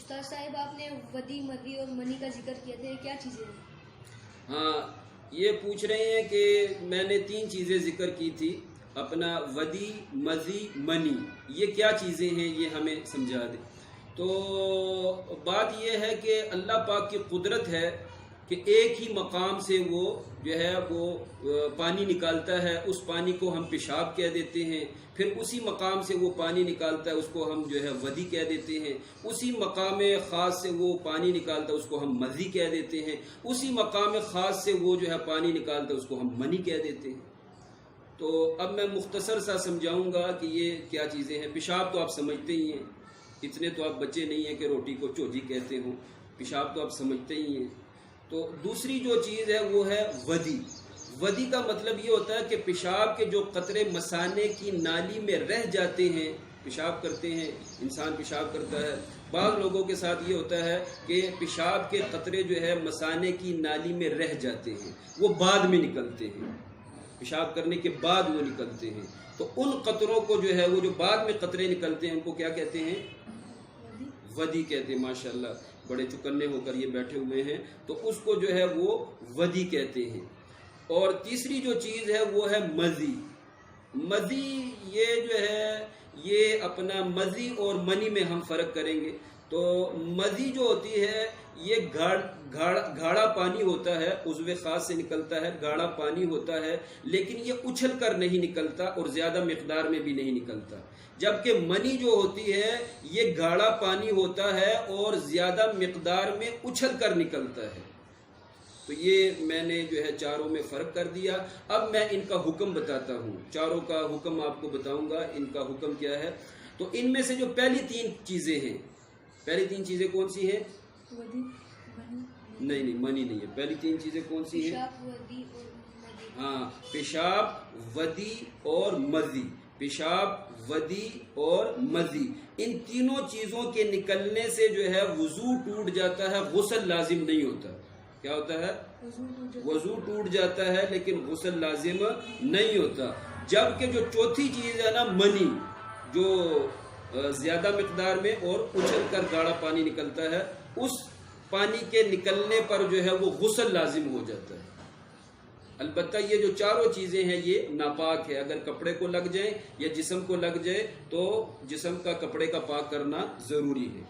استاد صاحب آپ نے ودی مدی اور منی کا ذکر کیا تھا، یہ کیا چیزیں ہیں؟ ہاں، یہ پوچھ رہے ہیں کہ میں نے 3 چیزیں ذکر کی تھی، اپنا ودی مزی منی، یہ کیا چیزیں ہیں یہ ہمیں سمجھا دیں۔ تو بات یہ ہے کہ اللہ پاک کی قدرت ہے کہ ایک ہی مقام سے وہ جو ہے وہ پانی نکالتا ہے، اس پانی کو ہم پیشاب کہہ دیتے ہیں، پھر اسی مقام سے وہ پانی نکالتا ہے، اس کو ہم جو ہے ودی کہہ دیتے ہیں، اسی مقام خاص سے وہ پانی نکالتا ہے، اس کو ہم مزی کہہ دیتے ہیں، اسی مقام خاص سے وہ جو ہے پانی نکالتا ہے، اس کو ہم منی کہہ دیتے ہیں۔ تو اب میں مختصر سا سمجھاؤں گا کہ یہ کیا چیزیں ہیں۔ پیشاب تو آپ سمجھتے ہی ہیں، اتنے تو آپ بچے نہیں ہیں کہ روٹی کو چوجی کہتے ہوں، پیشاب تو آپ سمجھتے ہی ہیں۔ تو دوسری جو چیز ہے وہ ہے ودی۔ ودی کا مطلب یہ ہوتا ہے کہ پیشاب کے جو قطرے مثانے کی نالی میں رہ جاتے ہیں، پیشاب کرتے ہیں، انسان پیشاب کرتا ہے، بعض لوگوں کے ساتھ یہ ہوتا ہے کہ پیشاب کے قطرے جو ہے مثانے کی نالی میں رہ جاتے ہیں، وہ بعد میں نکلتے ہیں، پیشاب کرنے کے بعد وہ نکلتے ہیں۔ تو ان قطروں کو جو ہے وہ جو بعد میں قطرے نکلتے ہیں ان کو کیا کہتے ہیں؟ ودی کہتے ہیں۔ ماشاءاللہ بڑے چکنے ہو کر یہ بیٹھے ہوئے ہیں، تو اس کو جو ہے وہ ودی کہتے ہیں۔ اور تیسری جو چیز ہے وہ ہے مزی۔ مزی یہ جو ہے یہ اپنا مزی اور منی میں ہم فرق کریں گے۔ تو مزی جو ہوتی ہے یہ گاڑھا پانی ہوتا ہے، عضو خاص سے نکلتا ہے، گاڑھا پانی ہوتا ہے، لیکن یہ اچھل کر نہیں نکلتا اور زیادہ مقدار میں بھی نہیں نکلتا۔ جبکہ منی جو ہوتی ہے یہ گاڑھا پانی ہوتا ہے اور زیادہ مقدار میں اچھل کر نکلتا ہے۔ تو یہ میں نے جو ہے چاروں میں فرق کر دیا۔ اب میں ان کا حکم بتاتا ہوں، چاروں کا حکم آپ کو بتاؤں گا، ان کا حکم کیا ہے۔ تو ان میں سے جو پہلی 3 چیزیں ہیں، پہلی 3 چیزیں کون سی ہیں؟ نہیں منی نہیں ہے۔ پہلی 3 چیزیں کون سی ہیں؟ پیشاب، ودی اور مدی۔ ہاں، پیشاب، ودی اور مزی۔ پیشاب، ودی اور مزی، ان تینوں چیزوں کے نکلنے سے جو ہے وضو ٹوٹ جاتا ہے، غسل لازم نہیں ہوتا۔ کیا ہوتا ہے؟ وضو ٹوٹ جاتا ہے لیکن غسل لازم نہیں ہوتا۔ جبکہ جو چوتھی چیز ہے نا منی، جو زیادہ مقدار میں اور اچھل کر گاڑھا پانی نکلتا ہے، اس پانی کے نکلنے پر جو ہے وہ غسل لازم ہو جاتا ہے۔ البتہ یہ جو چاروں چیزیں ہیں یہ ناپاک ہے، اگر کپڑے کو لگ جائیں یا جسم کو لگ جائے تو جسم کا کپڑے کا پاک کرنا ضروری ہے۔